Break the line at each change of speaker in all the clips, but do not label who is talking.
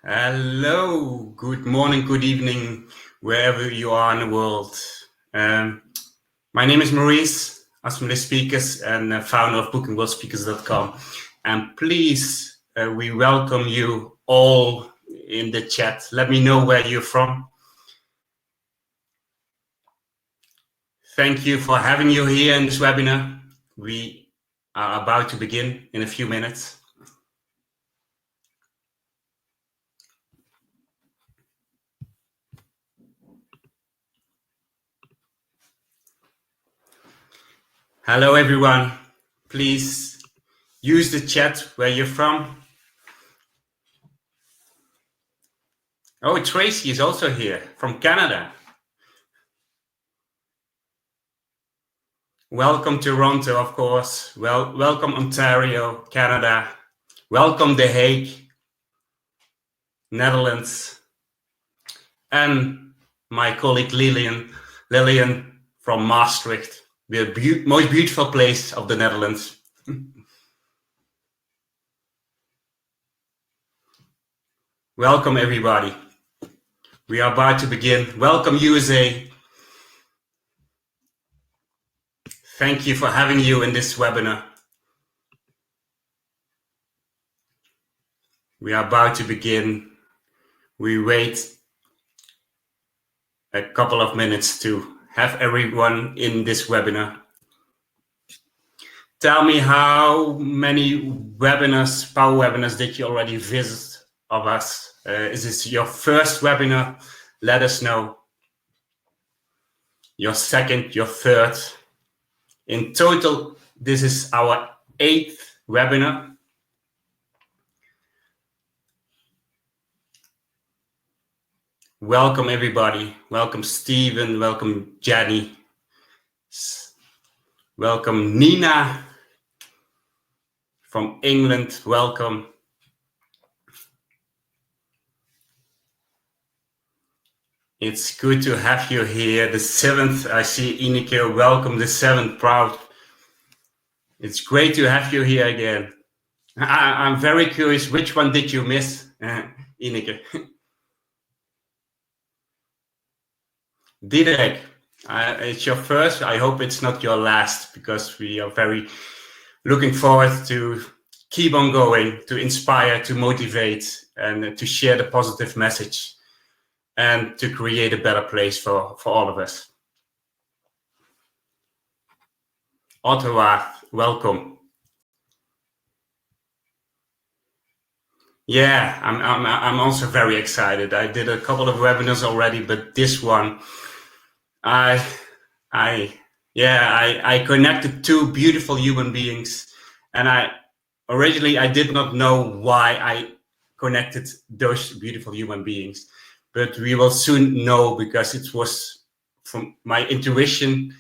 Hello, good morning, good evening, wherever you are in the world. My name is Maurice, Asmodee Speakers and founder of bookingworldspeakers.com. And please, we welcome you all in the chat. Let me know where you're from. Thank you for having you here in this webinar. We are about to begin in a few minutes. Hello, everyone. Please use the chat where you're from. Oh, Tracy is also here from Canada. Welcome Toronto, of course. Welcome Ontario, Canada. Welcome The Hague, Netherlands. And my colleague Lillian from Maastricht, the most beautiful place of the Netherlands. Welcome, everybody. We are about to begin. Welcome, USA. Thank you for having you in this webinar. We are about to begin. We wait a couple of minutes to have everyone in this webinar. Tell me how many webinars, power webinars, did you already visit of us? Is this your first webinar? Let us know. Your second, your third. In total, this is our 8th webinar. Welcome, everybody. Welcome, Stephen. Welcome, Jenny. Welcome, Nina from England. Welcome. It's good to have you here. The 7th, I see 𝐓𝐴𝐞𝐞. Welcome, the 7th, proud. It's great to have you here again. I'm very curious, which one did you miss, 𝐓𝐴𝐞𝐞? Diederik, it's your first. I hope it's not your last, because we are very looking forward to keep on going, to inspire, to motivate, and to share the positive message, and to create a better place for all of us. Ottawa, welcome. Yeah, I'm also very excited. I did a couple of webinars already, but this one, I connected two beautiful human beings, and originally I did not know why I connected those beautiful human beings, but we will soon know, because it was from my intuition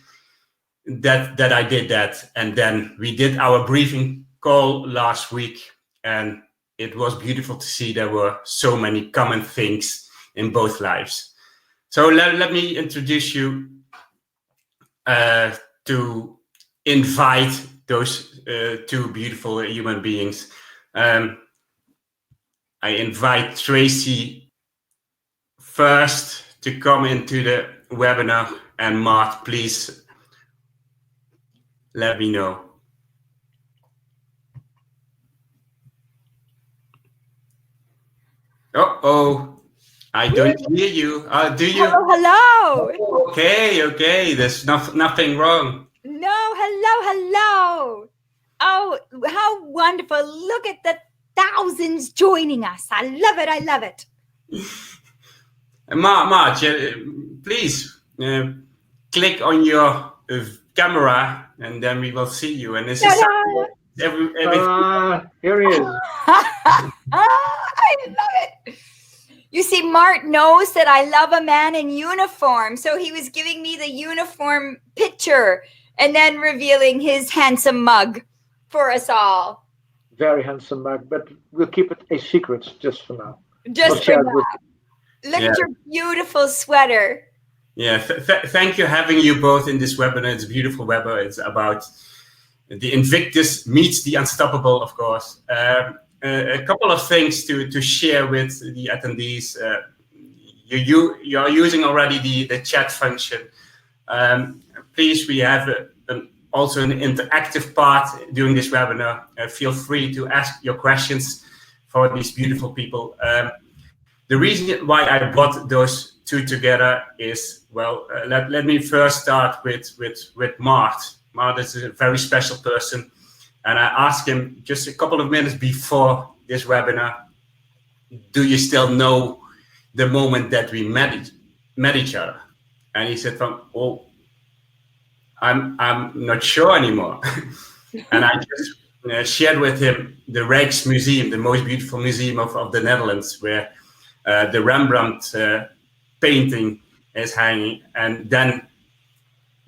that I did that. And then we did our briefing call last week, and it was beautiful to see there were so many common things in both lives. So let me introduce you to invite those two beautiful human beings. I invite Tracy first to come into the webinar, and Mart, please let me know. Uh-oh. I don't hear you. Do you?
Hello.
Okay. There's nothing wrong.
No, hello. Oh, how wonderful. Look at the thousands joining us. I love it.
Mart, please click on your camera, and then we will see you. And this is
here he is.
I love it. You see, Mart knows that I love a man in uniform, so he was giving me the uniform picture and then revealing his handsome mug for us all.
Very handsome mug, but we'll keep it a secret just for now.
Just for now. Look at your beautiful sweater.
Yeah, thank you having you both in this webinar. It's a beautiful webinar. It's about the Invictus meets the unstoppable, of course. a couple of things to share with the attendees. You are using already the chat function. Please, we have also an interactive part during this webinar. Feel free to ask your questions for these beautiful people. The reason why I brought those two together is, well, let me first start with Mart. Mart is a very special person, and I asked him just a couple of minutes before this webinar, do you still know the moment that we met each other? And he said, oh, I'm not sure anymore. And I just shared with him the Rijks Museum, the most beautiful museum of the Netherlands, where the Rembrandt painting is hanging. And then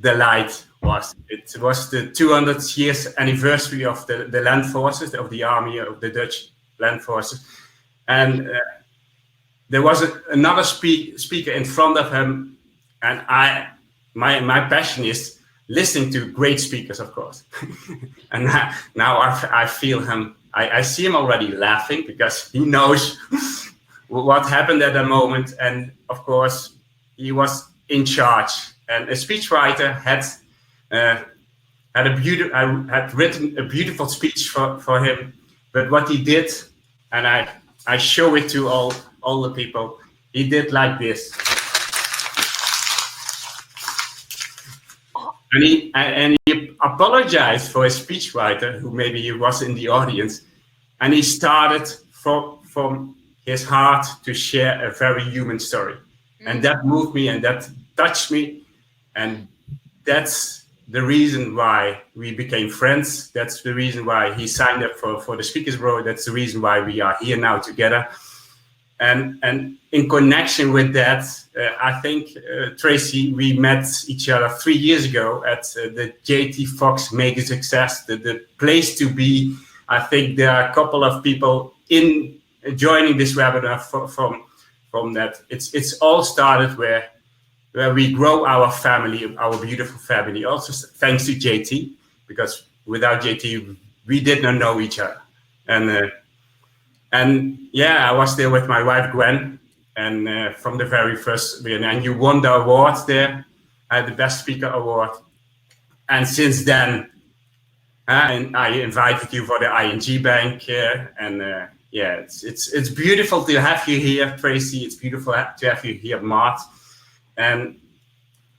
the light was. It was the 200 years anniversary of the land forces, of the army, of the Dutch land forces. And there was another speaker in front of him. And my passion is listening to great speakers, of course. And now I feel him. I see him already laughing because he knows what happened at that moment. And of course, he was in charge. And a speechwriter had written a beautiful speech for him. But what he did, and I show it to all the people, he did like this. And he apologized for his speechwriter, who maybe he was in the audience, and he started from his heart to share a very human story. And that moved me and that touched me. And that's the reason why we became friends. That's the reason why he signed up for the Speakers Bureau. That's the reason why we are here now together. And in connection with that, I think, Tracy, we met each other 3 years ago at the JT Fox Make a Success, the place to be. I think there are a couple of people in joining this webinar from that. It's all started where we grow our family, our beautiful family. Also thanks to JT, because without JT, we did not know each other. And yeah, I was there with my wife, Gwen, and from the very first, and you won the award there. I had the Best Speaker Award. And since then, and I invited you for the ING Bank, and yeah, it's beautiful to have you here, Tracy. It's beautiful to have you here, Mart. And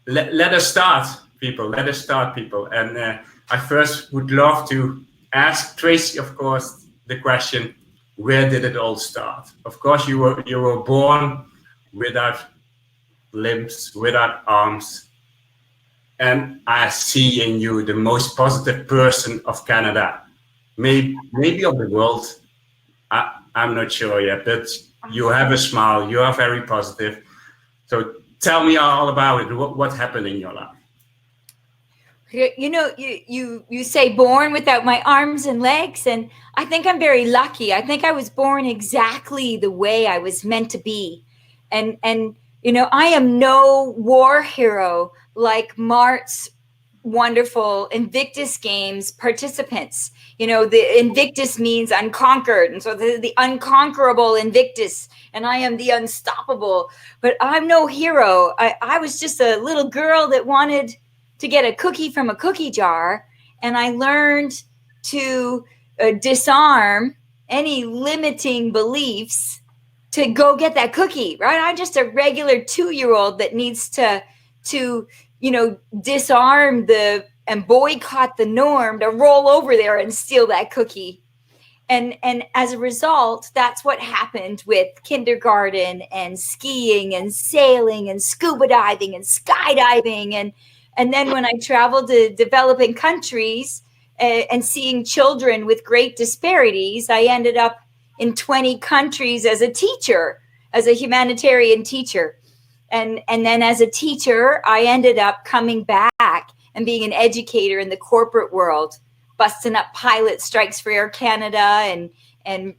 let us start, people. Let us start, people. And I first would love to ask Tracy, of course, the question: where did it all start? Of course, you were born without limbs, without arms, and I see in you the most positive person of Canada, maybe of the world. I'm not sure yet, but you have a smile. You are very positive. So tell me all about it. What happened in your life?
You know, you say born without my arms and legs, and I think I'm very lucky. I think I was born exactly the way I was meant to be. And you know, I am no war hero like Mart's wonderful Invictus Games participants. You know, the Invictus means unconquered, and so the unconquerable Invictus, and I am the unstoppable. But I'm no hero. I was just a little girl that wanted to get a cookie from a cookie jar, and I learned to disarm any limiting beliefs to go get that cookie, right? I'm just a regular 2-year-old that needs to you know, disarm and boycott the norm to roll over there and steal that cookie. And as a result, that's what happened with kindergarten and skiing and sailing and scuba diving and skydiving. And then when I traveled to developing countries and seeing children with great disparities, I ended up in 20 countries as a teacher, as a humanitarian teacher. And then as a teacher, I ended up coming back and being an educator in the corporate world, busting up pilot strikes for Air Canada and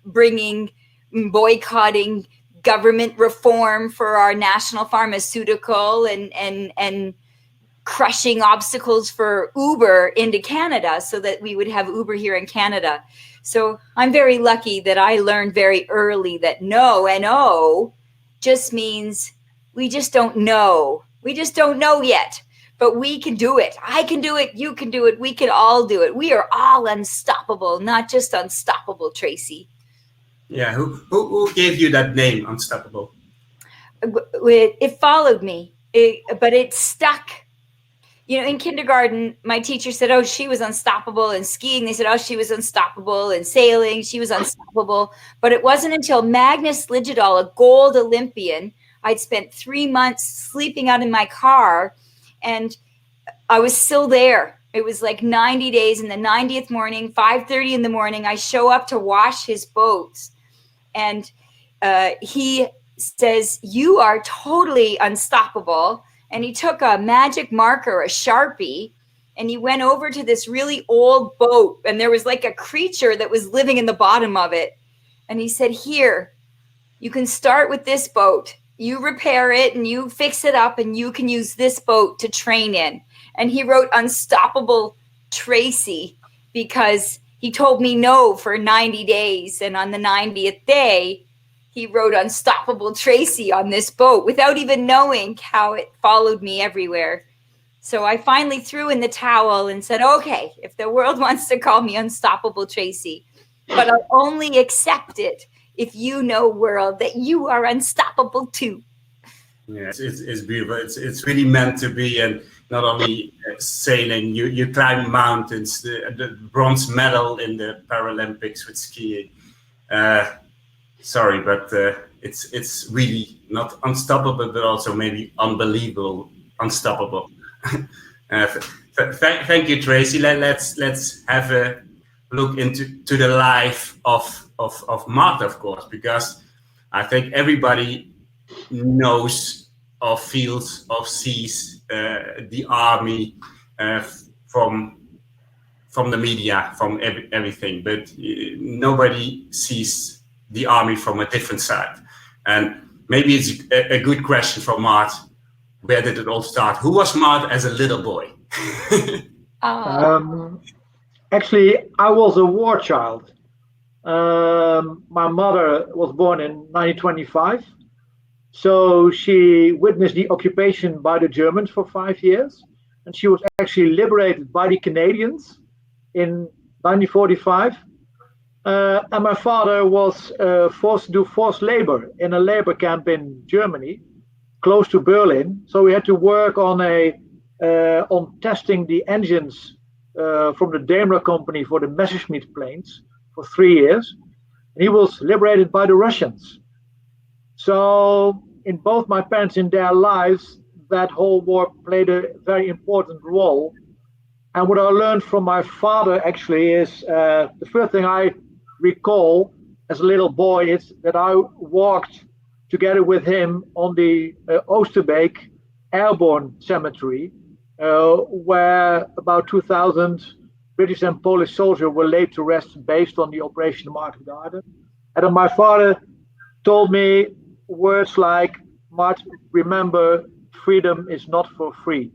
boycotting government reform for our national pharmaceutical and crushing obstacles for Uber into Canada so that we would have Uber here in Canada. So I'm very lucky that I learned very early that no, N-O, just means we just don't know. We just don't know yet, but we can do it. I can do it. You can do it. We can all do it. We are all unstoppable, not just unstoppable, Tracy.
Yeah, who gave you that name, Unstoppable?
It followed me, but it stuck. You know, in kindergarten, my teacher said, oh, she was unstoppable. In skiing, they said, oh, she was unstoppable. In sailing, she was unstoppable. But it wasn't until Magnus Lidgedal, a gold Olympian, I'd spent 3 months sleeping out in my car, and I was still there. It was like 90 days. In the 90th morning, 5:30 in the morning, I show up to wash his boats. And he says, you are totally unstoppable. And he took a magic marker, a Sharpie, and he went over to this really old boat. And there was like a creature that was living in the bottom of it. And he said, here, you can start with this boat. You repair it and you fix it up and you can use this boat to train in. And he wrote Unstoppable Tracy because he told me no for 90 days. And on the 90th day, he wrote Unstoppable Tracy on this boat without even knowing how it followed me everywhere. So I finally threw in the towel and said, okay, if the world wants to call me Unstoppable Tracy, but I'll only accept it if you know, world, that you are unstoppable too.
Yeah, it's beautiful. It's really meant to be, and not only sailing. You climb mountains. The bronze medal in the Paralympics with skiing. Sorry, but it's really not unstoppable, but also maybe unbelievable, unstoppable. Thank you, Tracy. Let's have a look into the life of Mart, of course, because I think everybody knows or feels or sees the army from the media, from everything, but nobody sees the army from a different side. And maybe it's a good question for Mart. Where did it all start? Who was Mart as a little boy?
Actually, I was a war child. My mother was born in 1925. So she witnessed the occupation by the Germans for 5 years. And she was actually liberated by the Canadians in 1945. And my father was forced to do forced labor in a labor camp in Germany, close to Berlin. So we had to work on testing the engines from the Daimler company for the Messerschmitt planes for 3 years. And he was liberated by the Russians. So in both my parents, in their lives, that whole war played a very important role. And what I learned from my father actually is the first thing I recall as a little boy is that I walked together with him on the Oosterbeek airborne cemetery, where about 2,000 British and Polish soldiers were laid to rest based on the Operation Market Garden. And then my father told me words like, Mart, remember, freedom is not for free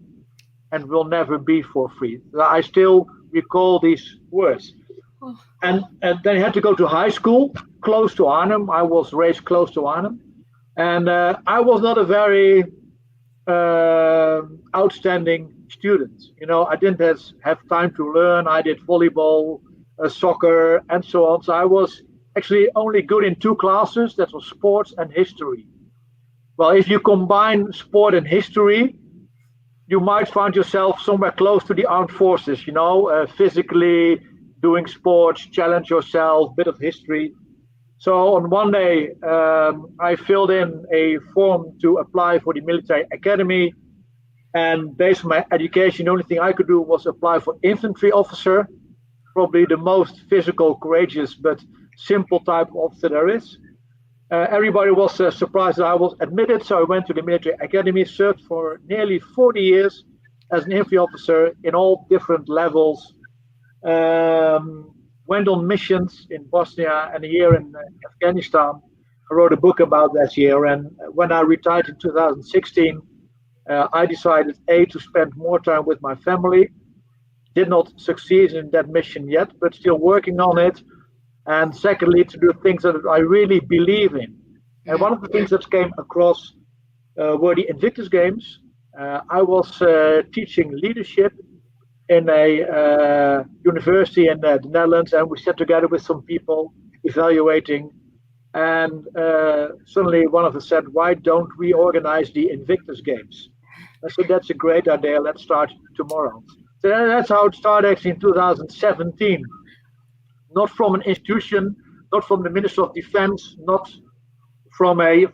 and will never be for free. I still recall these words. And then I had to go to high school close to Arnhem. I was raised close to Arnhem. And I was not a very outstanding student. You know, I didn't have time to learn. I did volleyball, soccer, and so on. So I was actually only good in 2 classes. That was sports and history. Well, if you combine sport and history, you might find yourself somewhere close to the armed forces, you know, physically doing sports, challenge yourself, bit of history. So on one day, I filled in a form to apply for the military academy. And based on my education, the only thing I could do was apply for infantry officer, probably the most physical, courageous, but simple type of officer there is. Everybody was surprised that I was admitted, so I went to the military academy, served for nearly 40 years as an infantry officer in all different levels. Went on missions in Bosnia and a year in Afghanistan. I wrote a book about that year, and when I retired in 2016, I decided to spend more time with my family. Did not succeed in that mission yet, but still working on it. And secondly, to do things that I really believe in. And one of the things that came across were the Invictus Games. I was teaching leadership in a university in the Netherlands, and we sat together with some people evaluating. And suddenly one of us said, "Why don't we organize the Invictus Games?" I said, "That's a great idea. Let's start tomorrow." So that's how it started actually in 2017. Not from an institution, not from the Minister of Defense, not from a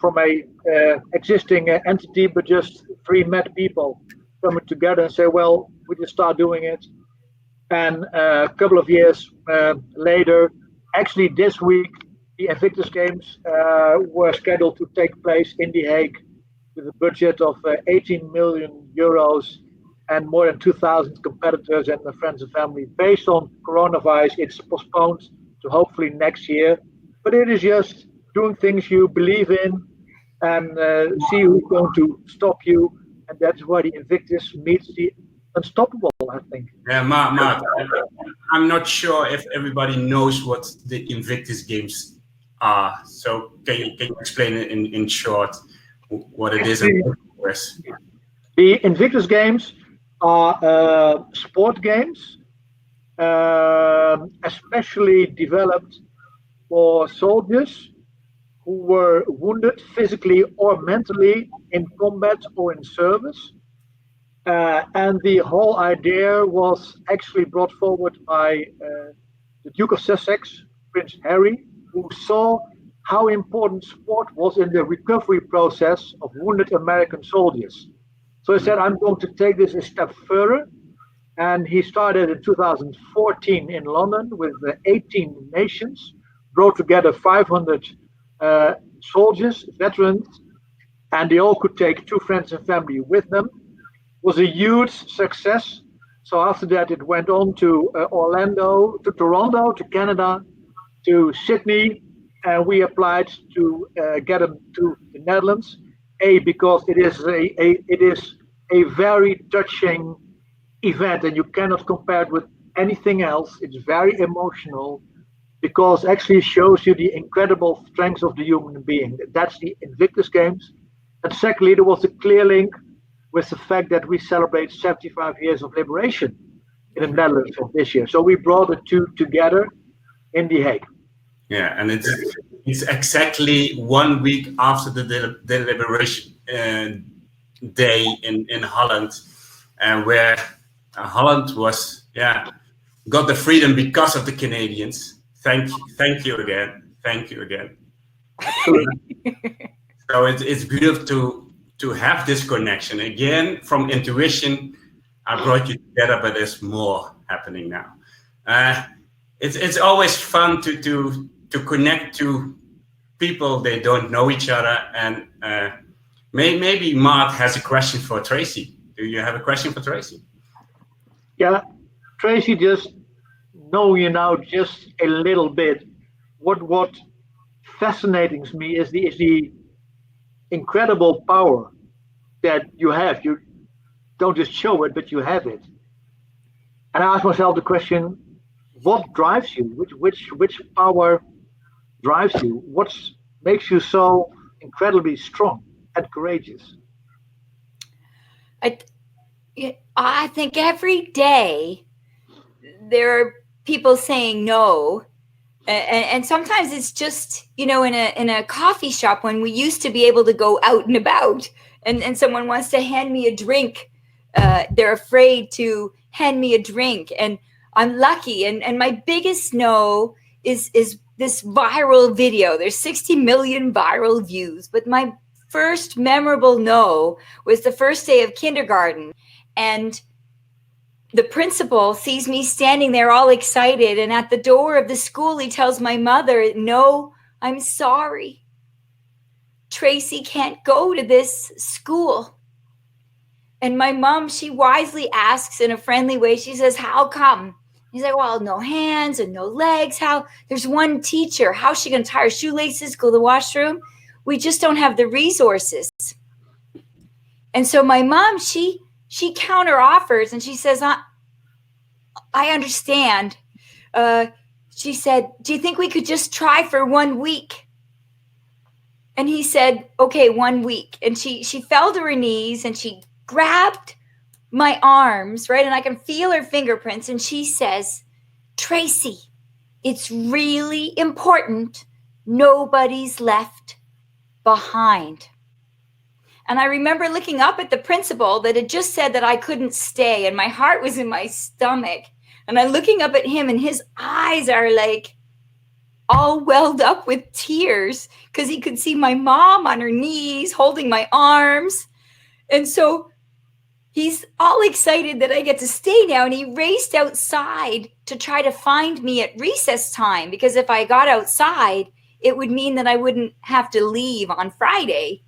existing entity, but just three mad people coming together and say, "Well, we just start doing it." And a couple of years later, actually this week, the Invictus Games were scheduled to take place in The Hague with a budget of 18 million euros and more than 2,000 competitors and their friends and family. Based on coronavirus, it's postponed to hopefully next year. But it is just doing things you believe in and see who's going to stop you. And that's why the Invictus meets the unstoppable, I think.
Yeah, Mart, I'm not sure if everybody knows what the Invictus Games are. So can you explain it in short what it is?
The Invictus Games are sport games, especially developed for soldiers who were wounded physically or mentally in combat or in service. And the whole idea was actually brought forward by the Duke of Sussex, Prince Harry, who saw how important sport was in the recovery process of wounded American soldiers. So he said, "I'm going to take this a step further." And he started in 2014 in London with 18 nations, brought together 500 soldiers, veterans, and they all could take 2 friends and family with them. It was a huge success. So after that, it went on to Orlando, to Toronto, to Canada, to Sydney, and we applied to get them to the Netherlands. Because it is a very touching event, and you cannot compare it with anything else. It's very emotional because actually shows you the incredible strength of the human being. That's the Invictus Games. And secondly, there was a clear link with the fact that we celebrate 75 years of liberation in the Netherlands this year. So we brought the two together in The Hague.
Yeah, and it's exactly 1 week after the liberation day in Holland, and where Holland was got the freedom because of the Canadians. Thank you again. So it's beautiful to have this connection again from intuition. I brought you together, but there's more happening now. It's always fun to connect to people. They don't know each other, and maybe Mart has a question for Tracy. Do you have a question for Tracy?
Yeah, Tracy, just knowing you now just a little bit, what fascinates me is the incredible power that you have. You don't just show it, but you have it. And I ask myself the question: what drives you? Which power drives you? What makes you so incredibly strong and courageous?
I think every day there are people saying no, and sometimes it's just, in a coffee shop when we used to be able to go out and about, and someone wants to hand me a drink. They're afraid to hand me a drink, and I'm lucky. And my biggest no is this viral video. There's 60 million viral views, but my first memorable no was the first day of kindergarten, and the principal sees me standing there all excited, and at the door of the school he tells my mother, "No, I'm sorry. Tracy can't go to this school." And my mom, she wisely asks in a friendly way, she says, "How come?" He's like, "Well, no hands and no legs. How? There's one teacher. How's she going to tie her shoelaces, go to the washroom? We just don't have the resources." And so my mom, she counter offers and she says, I understand. She said, do you think we could just try for 1 week? And he said, okay, 1 week. And she fell to her knees and she grabbed my arms, right? And I can feel her fingerprints. And she says, Tracy, it's really important. Nobody's left behind. And I remember looking up at the principal that had just said that I couldn't stay. And my heart was in my stomach. And I'm looking up at him and his eyes are like all welled up with tears because he could see my mom on her knees holding my arms. And so he's all excited that I get to stay now. And he raced outside to try to find me at recess time, because if I got outside, it would mean that I wouldn't have to leave on Friday.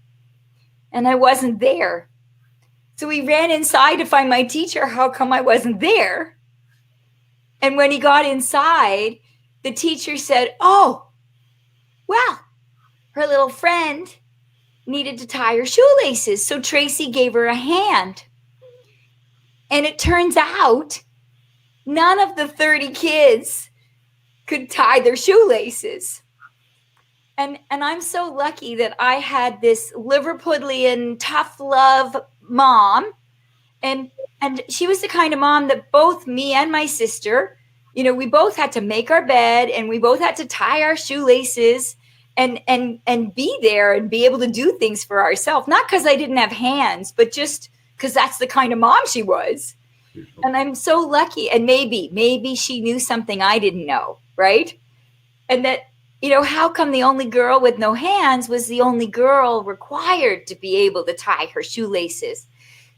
And I wasn't there. So he ran inside to find my teacher. How come I wasn't there? And when he got inside, the teacher said, oh, well, her little friend needed to tie her shoelaces. So Tracy gave her a hand. And it turns out none of the 30 kids could tie their shoelaces. And I'm so lucky that I had this Liverpudlian tough love mom. And she was the kind of mom that both me and my sister, you know, we both had to make our bed and we both had to tie our shoelaces and be there and be able to do things for ourselves. Not because I didn't have hands, but just because that's the kind of mom she was. And I'm so lucky. And maybe she knew something I didn't know, right? And that, you know, how come the only girl with no hands was the only girl required to be able to tie her shoelaces?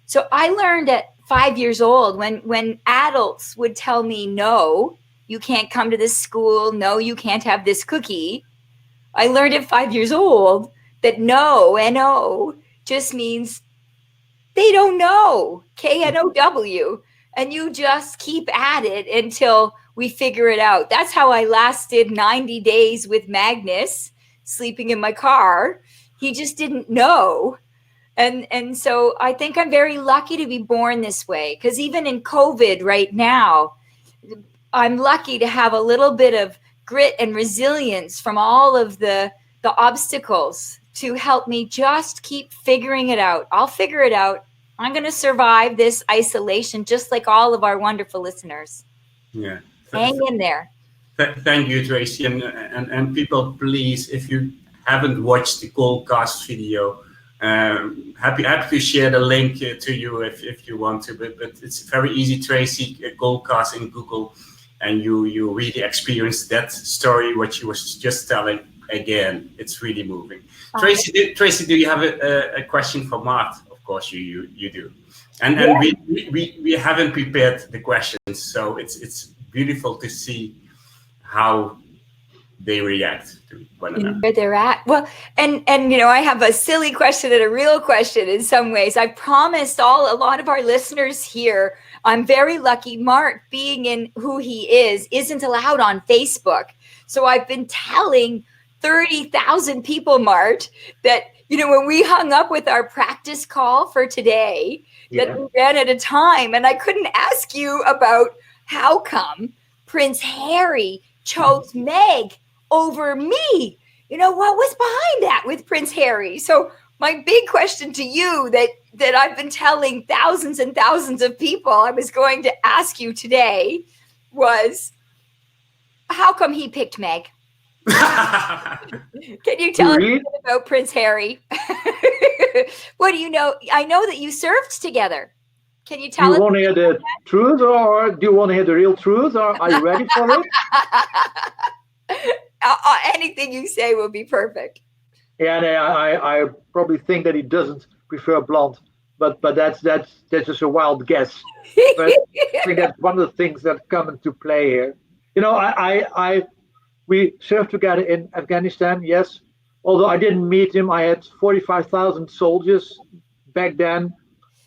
So I learned at 5 years old when adults would tell me, no, you can't come to this school. No, you can't have this cookie. I learned at 5 years old that no, N-O, just means they don't know, K-N-O-W. And you just keep at it until we figure it out. That's how I lasted 90 days with Magnus, sleeping in my car. He just didn't know. And so I think I'm very lucky to be born this way, because even in COVID right now, I'm lucky to have a little bit of grit and resilience from all of the obstacles to help me just keep figuring it out. I'll figure it out. I'm going to survive this isolation just like all of our wonderful listeners.
Yeah.
Hang in there.
Thank you, Tracy. And people, please, if you haven't watched the Goldcast video, happy to share the link to you if you want to, but it's very easy. Tracy Goldcast in Google, and you really experience that story what she was just telling again. It's really moving. Tracy, do you have a question for Mart? Of course you do, and yeah. we haven't prepared the questions, so it's beautiful to see how they react to one another.
Where they're at. Well, and you know, I have a silly question and a real question in some ways. I promised a lot of our listeners here, I'm very lucky. Mart, being in who he is, isn't allowed on Facebook. So I've been telling 30,000 people, Mart, that, you know, when we hung up with our practice call for today, that we ran out of time, and I couldn't ask you about how come Prince Harry chose Meg over me. You know, what was behind that with Prince Harry? So my big question to you that I've been telling thousands and thousands of people I was going to ask you today was, how come he picked Meg? Can you tell us a bit about Prince Harry? What do you know? I know that you served together. Can you tell us?
Do you want to hear the truth, or do you want to hear the real truth? Or are you ready for it?
Anything you say will be perfect.
Yeah, and I probably think that he doesn't prefer blonde, but that's just a wild guess. But I think that's one of the things that come into play here. You know, we served together in Afghanistan, yes. Although I didn't meet him, I had 45,000 soldiers back then,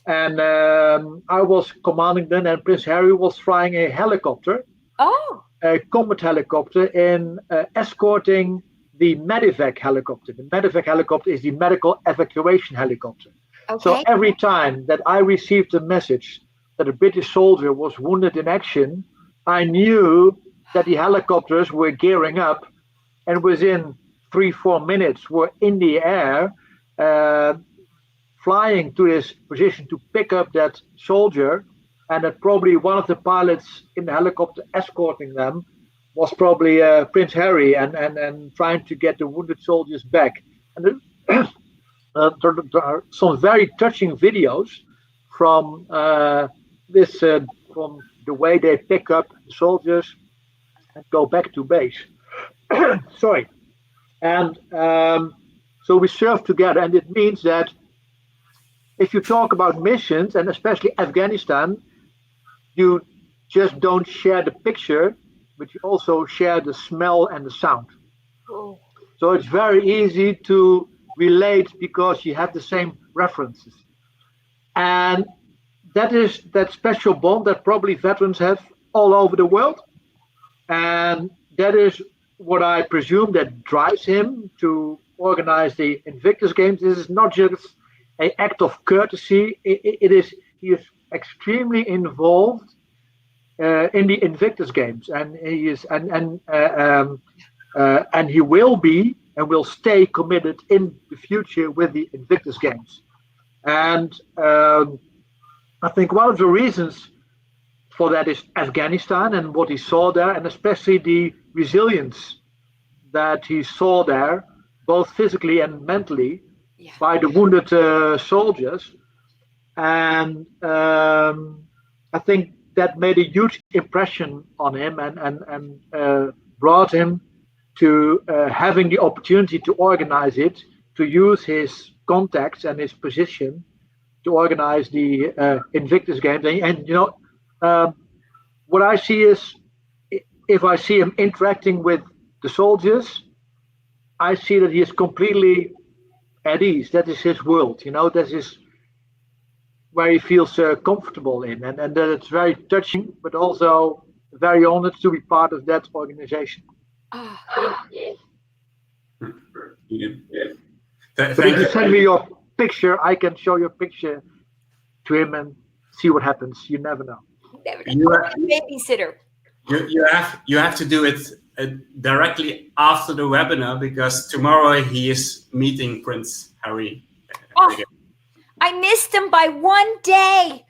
and I was commanding them, and Prince Harry was flying a helicopter, a combat helicopter, in escorting the medevac helicopter. The medevac helicopter is the medical evacuation helicopter.
Okay.
So every time that I received a message that a British soldier was wounded in action, I knew that the helicopters were gearing up, and within 3-4 minutes were in the air, flying to this position to pick up that soldier, and that probably one of the pilots in the helicopter escorting them was probably Prince Harry, and trying to get the wounded soldiers back. And there are some very touching videos from from the way they pick up the soldiers and go back to base. Sorry. And so we serve together, and it means that if you talk about missions, and especially Afghanistan, you just don't share the picture, but you also share the smell and the sound.
Oh.
So it's very easy to relate because you have the same references. And that is that special bond that probably veterans have all over the world. And that is what I presume that drives him to organize the Invictus Games. This is not just an act of courtesy. He is extremely involved in the Invictus Games, and he is and he will be and will stay committed in the future with the Invictus Games. And I think one of the reasons for that is Afghanistan and what he saw there, and especially the resilience that he saw there, both physically and mentally, by the wounded soldiers. And I think that made a huge impression on him, and brought him to having the opportunity to organize it, to use his contacts and his position to organize the Invictus Games. And you know, what I see is, if I see him interacting with the soldiers, I see that he is completely at ease. That is his world, you know, that is where he feels comfortable in, and that it's very touching, but also very honored to be part of that organization. But if you send me your picture, I can show your picture to him and see what happens. You never know.
Babysitter.
You have to do it directly after the webinar, because tomorrow he is meeting Prince Harry.
I missed him by 1 day.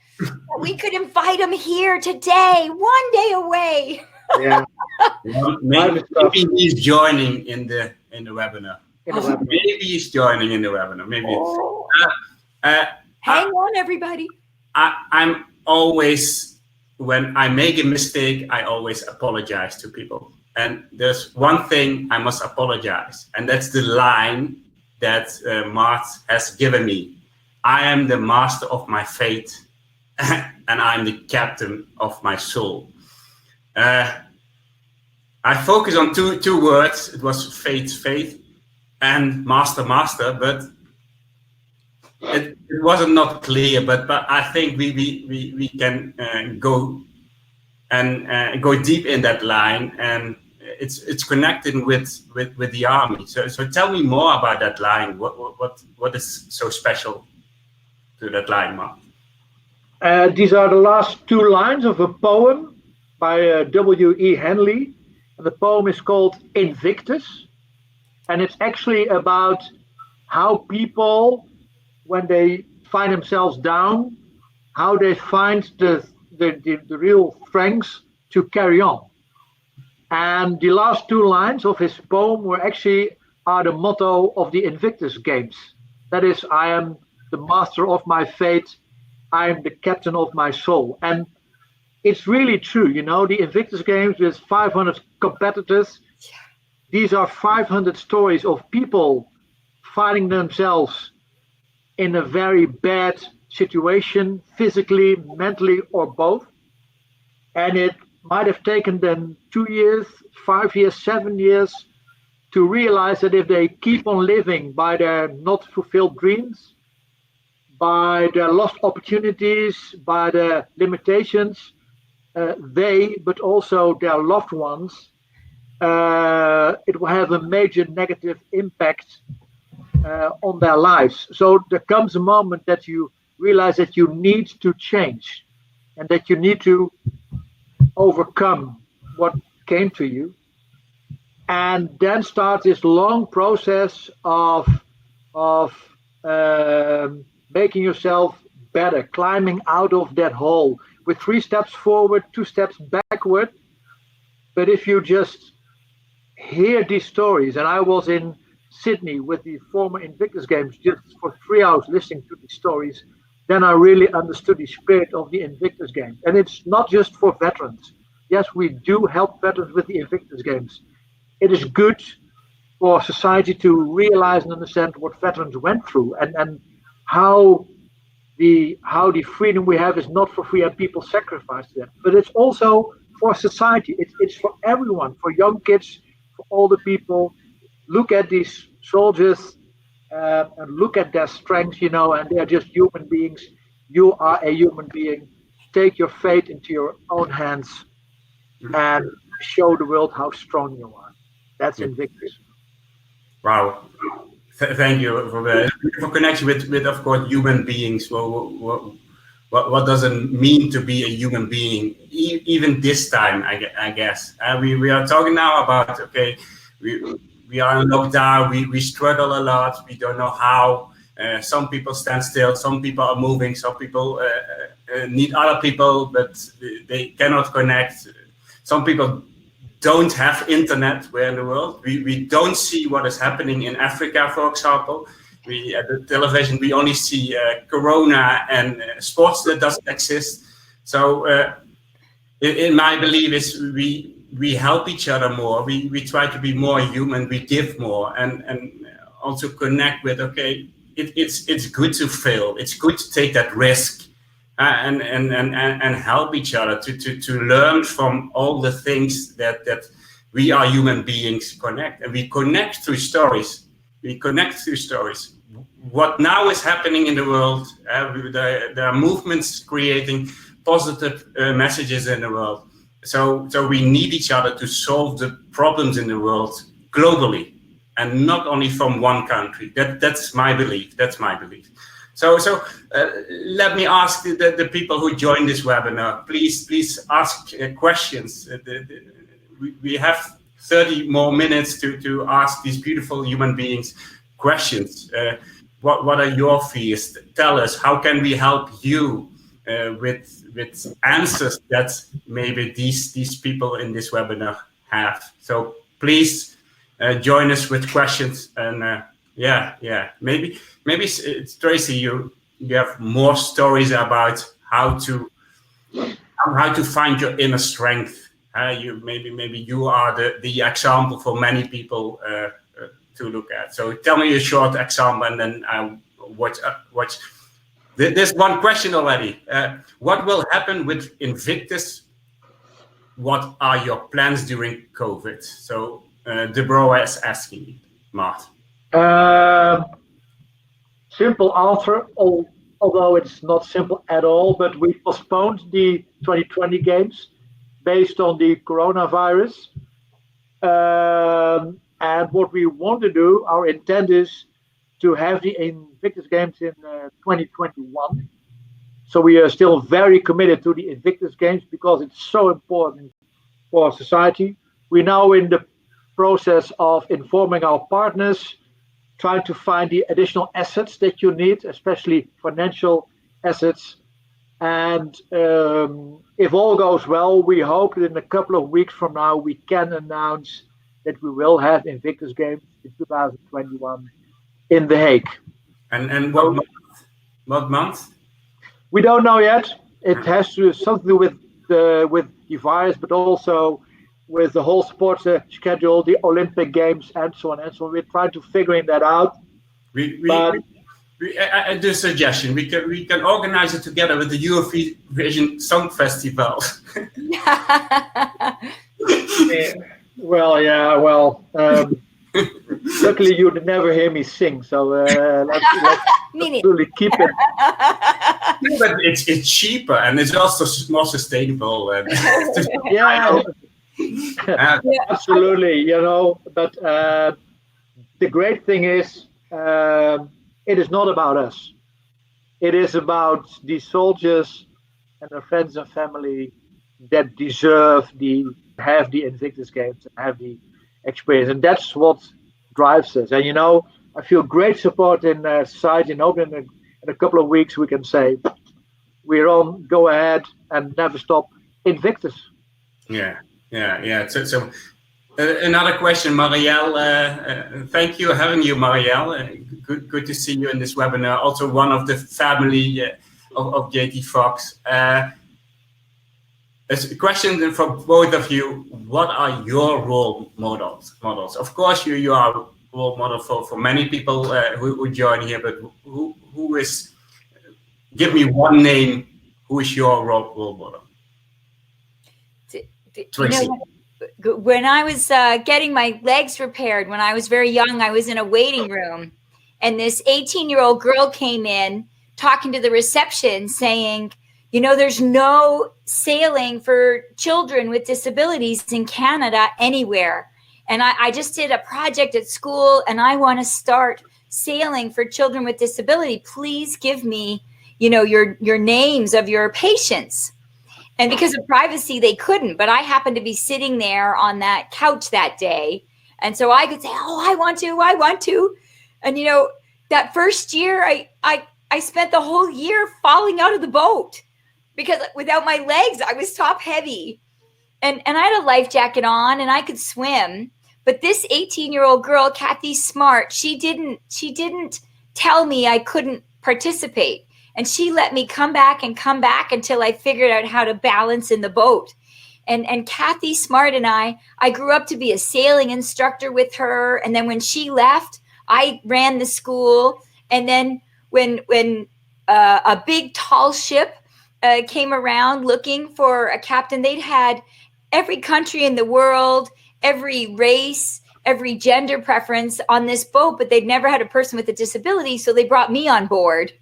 We could invite him here today, 1 day away.
Yeah.
Maybe he's joining in the webinar. Maybe he's joining in the webinar. Maybe.
Hang on, everybody.
I'm always, when I make a mistake, I always apologize to people. And there's one thing I must apologize, and that's the line that Mart has given me. I am the master of my fate, and I'm the captain of my soul. I focus on two words. It was faith, and master, but it wasn't not clear. But I think we can go deep in that line, and it's connected with the army. So tell me more about that line. What is so special to that line, Mark?
These are the last two lines of a poem by W.E. Henley. The poem is called Invictus, and it's actually about how people, when they find themselves down, how they find the real strength to carry on. And the last two lines of his poem are the motto of the Invictus Games. That is, I am the master of my fate, I am the captain of my soul. And it's really true, you know, the Invictus Games with 500 competitors. These are 500 stories of people finding themselves in a very bad situation, physically, mentally, or both. And it might have taken them 2 years, 5 years, 7 years to realize that if they keep on living by their not fulfilled dreams, by their lost opportunities, by their limitations, they, but also their loved ones, it will have a major negative impact on their lives. So there comes a moment that you realize that you need to change and that you need to overcome what came to you. And then starts this long process of making yourself better, climbing out of that hole with 3 steps forward, 2 steps backward. But if you just hear these stories, and I was in Sydney with the former Invictus Games just for 3 hours listening to these stories, then I really understood the spirit of the Invictus Games. And it's not just for veterans. Yes, we do help veterans with the Invictus Games. It is good for society to realize and understand what veterans went through and how the freedom we have is not for free and people sacrifice that. But it's also for society. It's for everyone, for young kids, for older people. Look at these soldiers and look at their strengths, and they're just human beings. You are a human being. Take your fate into your own hands and show the world how strong you are. That's Invictus.
Wow. Thank you for the connection with of course, human beings. Well, what does it mean to be a human being? Even this time, I guess. We are talking now about, okay, we are in lockdown, we struggle a lot, we don't know how. Some people stand still, some people are moving, some people need other people, but they cannot connect. Some people don't have internet where in the world. We don't see what is happening in Africa, for example. At the television, we only see Corona and sports that doesn't exist. So in my belief is we help each other more. We try to be more human, we give more and also connect with, okay, it's good to fail. It's good to take that risk and help each other to learn from all the things that we are human beings connect. And we connect through stories. What now is happening in the world, there are movements creating positive messages in the world. So we need each other to solve the problems in the world globally, and not only from one country. That's my belief. So let me ask the people who join this webinar, please ask questions. We have 30 more minutes to ask these beautiful human beings questions. What are your fears? Tell us, how can we help you with answers that maybe these people in this webinar have? So please join us with questions. And maybe it's Tracy, you have more stories about how to find your inner strength. Maybe you are the example for many people to look at. So tell me a short example, and then I watch. There's one question already. What will happen with Invictus? What are your plans during COVID? So Deborah is asking, Mart.
Simple answer, although it's not simple at all, but we postponed the 2020 games based on the coronavirus. And what we want to do, our intent is to have the Invictus Games in 2021. So we are still very committed to the Invictus Games because it's so important for society. We're now in the process of informing our partners, trying to find the additional assets that you need, especially financial assets. And if all goes well, we hope that in a couple of weeks from now, we can announce that we will have Invictus Games in 2021 in The Hague.
And what month?
We don't know yet. It has to do something with the virus, but also with the whole sports schedule, the Olympic Games, and so on and so on. We're trying to figuring that out.
I do a suggestion. We can organize it together with the Eurovision Song Festival.
Luckily you would never hear me sing, so let's really keep it.
But it's cheaper and it's also more sustainable. And
absolutely. But the great thing is it is not about us. It is about the soldiers and their friends and family that deserve have the Invictus Games and have the experience, and that's what drives us. And I feel great support in society, and hope in a couple of weeks we can say we're on, go ahead, and never stop Invictus.
Yeah. So another question, Marielle. Thank you for having you, Marielle. Good to see you in this webinar. Also one of the family of 𝐴𝐴 𝐴𝐴. A question for both of you. What are your role models? Of course, you are a role model for many people who join here, but who is, give me one name, who is your role model? Tracy.
When I was getting my legs repaired, when I was very young, I was in a waiting room, and this 18-year-old girl came in talking to the reception saying, there's no sailing for children with disabilities in Canada anywhere. And I just did a project at school, and I want to start sailing for children with disability. Please give me, your names of your patients. And because of privacy, they couldn't. But I happened to be sitting there on that couch that day. And so I could say, oh, I want to. And, that first year, I spent the whole year falling out of the boat because without my legs, I was top heavy. And I had a life jacket on and I could swim. But this 18-year-old girl, Kathy Smart, she didn't tell me I couldn't participate. And she let me come back until I figured out how to balance in the boat. And Kathy Smart and I grew up to be a sailing instructor with her. And then when she left, I ran the school. And then when a big tall ship came around looking for a captain, they'd had every country in the world, every race, every gender preference on this boat, but they'd never had a person with a disability. So they brought me on board.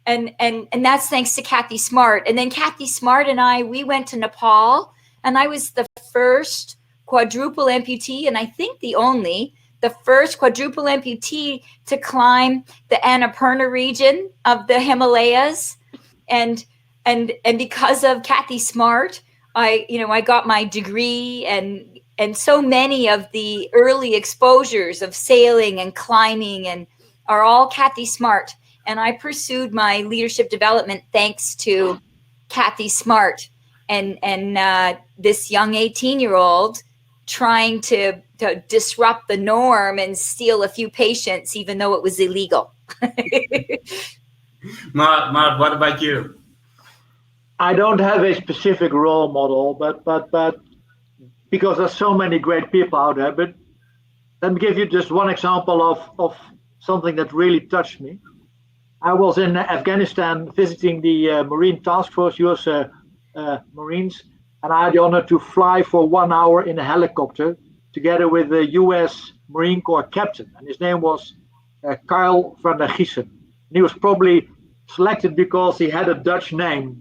And that's thanks to Kathy Smart. And then Kathy Smart and we went to Nepal, and I was the first quadruple amputee, and I think the first quadruple amputee to climb the Annapurna region of the Himalayas. And because of Kathy Smart, I got my degree, and so many of the early exposures of sailing and climbing and are all Kathy Smart. And I pursued my leadership development thanks to Kathy Smart and this young 18-year-old trying to disrupt the norm and steal a few patients, even though it was illegal.
Mart, what about you?
I don't have a specific role model, but because there's so many great people out there. But let me give you just one example of something that really touched me. I was in Afghanistan visiting the Marine Task Force, US Marines, and I had the honor to fly for 1 hour in a helicopter together with the US Marine Corps captain, and his name was Kyle van der Giessen. He was probably selected because he had a Dutch name,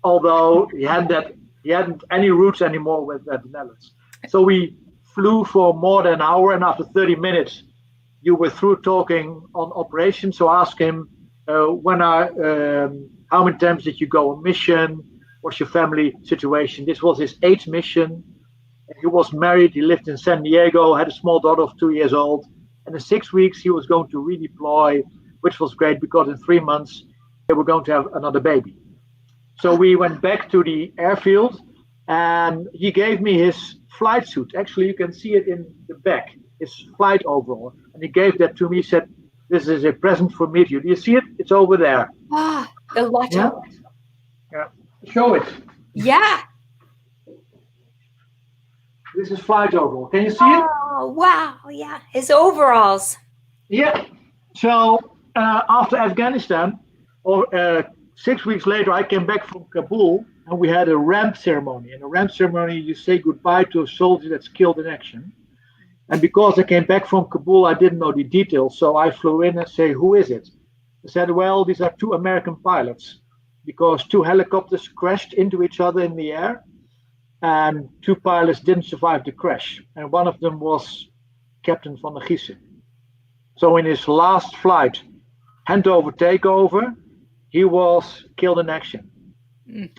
although he hadn't any roots anymore with the Netherlands. So we flew for more than an hour, and after 30 minutes, you were through talking on operations. So I asked him, how many times did you go on mission? What's your family situation? This was his 8th mission. He was married. He lived in San Diego, had a small daughter of 2 years old. And in 6 weeks, he was going to redeploy, which was great because in 3 months, they were going to have another baby. So we went back to the airfield, and he gave me his flight suit. Actually, you can see it in the back, his flight overall. And he gave that to me. He said, "This is a present for me to you." Do you see it? It's over there.
Ah, the lotto.
Yeah. Show it.
Yeah.
This is flight overall. Can you see it?
Oh, wow. Yeah. His overalls.
Yeah. So after Afghanistan, 6 weeks later, I came back from Kabul, and we had a ramp ceremony. In a ramp ceremony, you say goodbye to a soldier that's killed in action. And because I came back from Kabul, I didn't know the details. So I flew in and say, "Who is it?" They said, "Well, these are 2 American pilots, because 2 helicopters crashed into each other in the air, and 2 pilots didn't survive the crash. And one of them was Captain van der Giessen." So in his last flight, handover takeover, he was killed in action.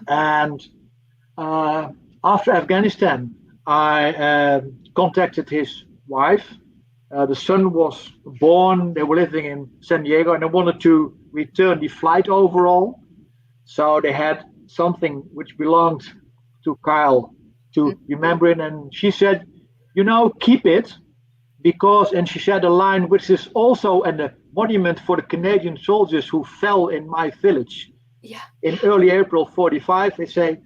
And after Afghanistan, I contacted his wife. The son was born. They were living in San Diego, and they wanted to return the flight overall. So they had something which belonged to Kyle to remember it. And she said, you know, keep it, because, and she said a line which is also a monument for the Canadian soldiers who fell in my village.
Yeah.
In early April 45, they say,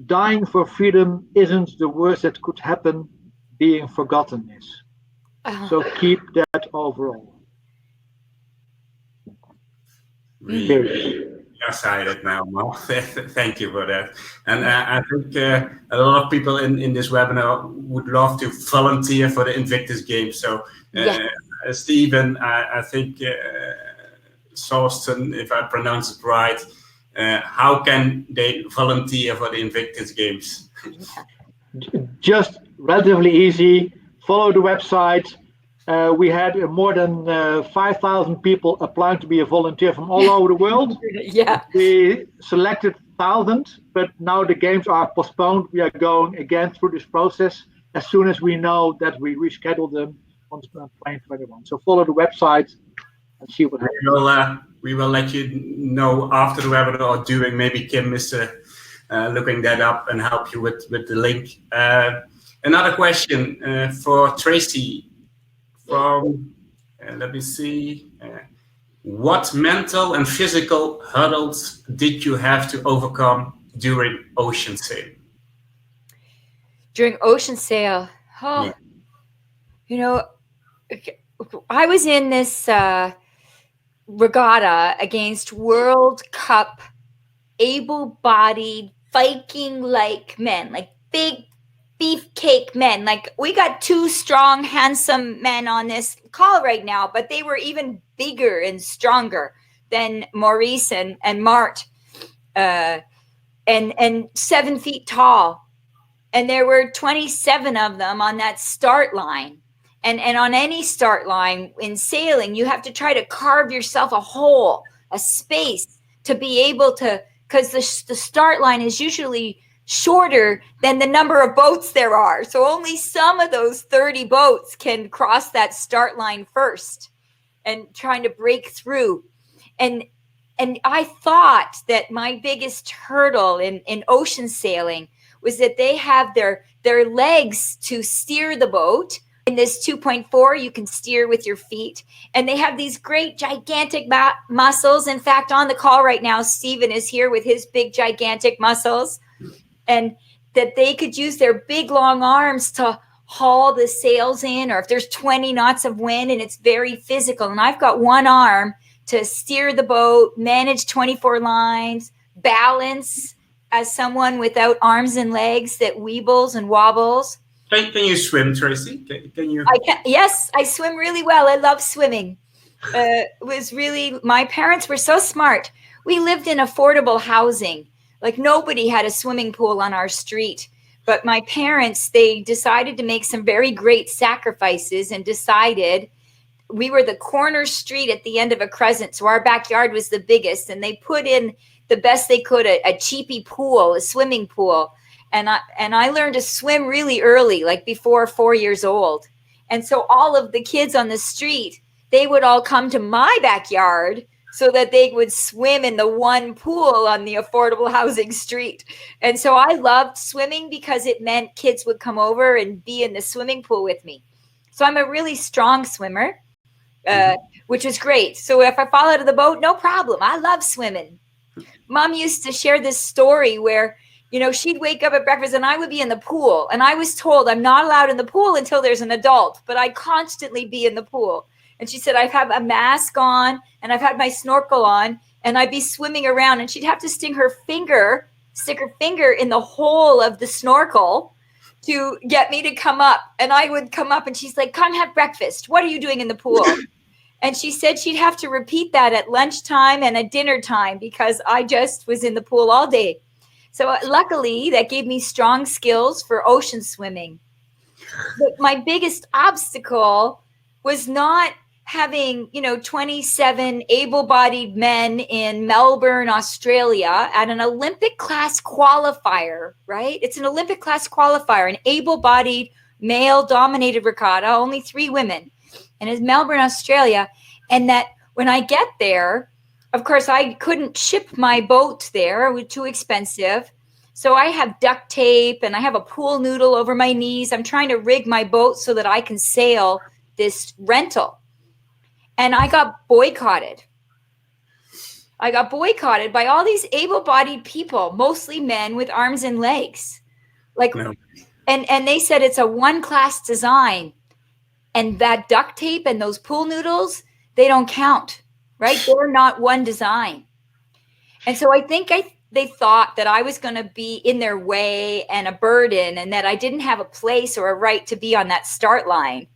dying for freedom isn't the worst that could happen, being forgotten is. So keep that overall.
Really excited now, Mo. Thank you for that. And I think a lot of people in this webinar would love to volunteer for the Invictus Games. So Stephen, I think 𝐓𝐡𝐞, if I pronounce it right, how can they volunteer for the Invictus Games?
Just relatively easy. Follow the website. We had more than 5,000 people applying to be a volunteer from all over the world.
Yeah.
We selected 1,000, but now the games are postponed. We are going again through this process as soon as we know that we reschedule them on 2021. So follow the website and see what happens.
We will let you know after the webinar or during. Maybe Kim is looking that up and help you with the link. Another question for Tracy from, let me see, what mental and physical hurdles did you have to overcome during ocean sail?
During ocean sail, you know, I was in this regatta against World Cup able-bodied Viking-like men, like big beefcake men. Like, we got two strong, handsome men on this call right now, but they were even bigger and stronger than Maurice and Mart, and 7 feet tall. And there were 27 of them on that start line. And on any start line in sailing, you have to try to carve yourself a hole, a space, to be able to, because the start line is usually shorter than the number of boats there are. So only some of those 30 boats can cross that start line first and trying to break through. And I thought that my biggest hurdle in ocean sailing was that they have their legs to steer the boat. In this 2.4, you can steer with your feet. And they have these great, gigantic muscles. In fact, on the call right now, Stephen is here with his big, gigantic muscles. And that they could use their big, long arms to haul the sails in, or if there's 20 knots of wind, and it's very physical. And I've got one arm to steer the boat, manage 24 lines, balance as someone without arms and legs that weebles and wobbles.
Can you swim, Tracy? Can you?
Yes, I swim really well. I love swimming. It was really, my parents were so smart. We lived in affordable housing. Like, nobody had a swimming pool on our street. But my parents, they decided to make some very great sacrifices and decided, we were the corner street at the end of a crescent. So our backyard was the biggest. And they put in the best they could, a cheapy pool, a swimming pool. And I learned to swim really early, like before 4 years old. And so all of the kids on the street, they would all come to my backyard so that they would swim in the one pool on the affordable housing street. And so I loved swimming because it meant kids would come over and be in the swimming pool with me. So I'm a really strong swimmer, which was great. So if I fall out of the boat, no problem. I love swimming. Mom used to share this story where, you know, she'd wake up at breakfast and I would be in the pool. And I was told I'm not allowed in the pool until there's an adult, but I'd constantly be in the pool. And she said, I've had a mask on and I've had my snorkel on and I'd be swimming around and she'd have to stick her finger in the hole of the snorkel to get me to come up. And I would come up and she's like, come have breakfast. What are you doing in the pool? And she said she'd have to repeat that at lunchtime and at dinner time because I just was in the pool all day. So luckily, that gave me strong skills for ocean swimming. But my biggest obstacle was not having, 27 able-bodied men in Melbourne, Australia at an Olympic class qualifier, right? It's an Olympic class qualifier, an able-bodied male-dominated regatta, only 3 women, and it's Melbourne, Australia. And that when I get there, of course, I couldn't ship my boat there. It was too expensive. So I have duct tape and I have a pool noodle over my knees. I'm trying to rig my boat so that I can sail this rental. And I got boycotted. I got boycotted by all these able-bodied people, mostly men with arms and legs. And they said it's a one-class design. And that duct tape and those pool noodles, they don't count, right? They're not one design. And so I think they thought that I was going to be in their way and a burden, and that I didn't have a place or a right to be on that start line.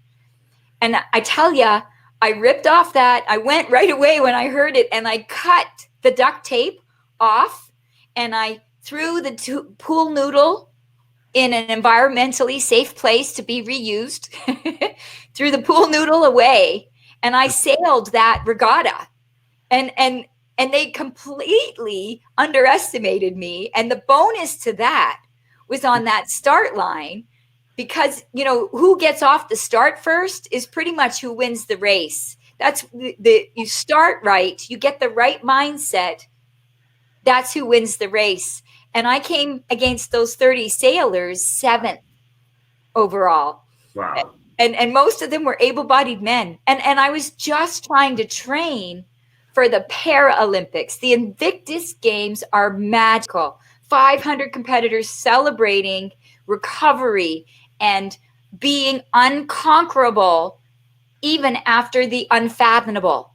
And I tell you, I ripped off that. I went right away when I heard it, and I cut the duct tape off, and I threw the pool noodle in an environmentally safe place to be reused, threw the pool noodle away, and I sailed that regatta. And they completely underestimated me. And the bonus to that was on that start line, because, who gets off the start first is pretty much who wins the race. That's you start right, you get the right mindset. That's who wins the race. And I came against those 30 sailors 7th overall.
Wow.
And most of them were able-bodied men. And I was just trying to train for the Paralympics. The Invictus Games are magical. 500 competitors celebrating recovery and being unconquerable even after the unfathomable.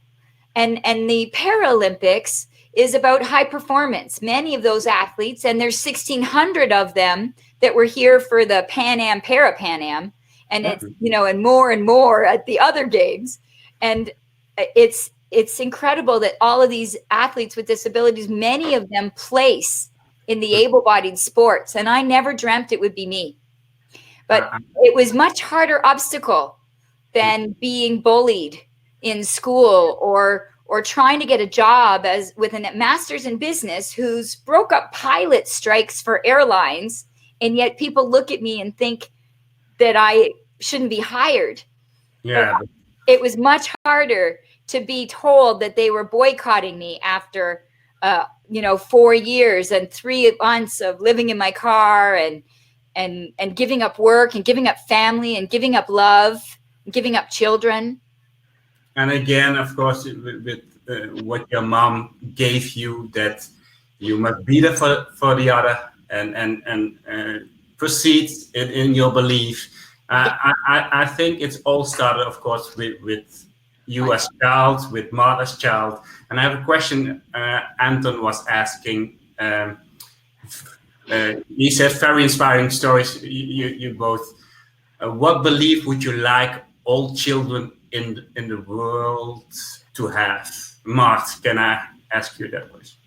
And the Paralympics is about high performance. Many of those athletes, and there's 1,600 of them that were here for the Pan Am, Para-Pan Am, and it's, and more at the other games. And it's incredible that all of these athletes with disabilities, many of them place in the able-bodied sports. And I never dreamt it would be me. But it was much harder obstacle than being bullied in school or trying to get a job with a master's in business who's broke up pilot strikes for airlines. And yet people look at me and think that I shouldn't be hired.
Yeah.
But it was much harder to be told that they were boycotting me after, 4 years and 3 months of living in my car and giving up work and giving up family and giving up love and giving up children.
And again, of course, with what your mom gave you, that you must be there for the other and proceed in your belief. I think it's all started, of course, with you as child, with Mart as child. And I have a question Anton was asking. He said very inspiring stories, you both. What belief would you like all children in the world to have? Mart, can I ask you that question?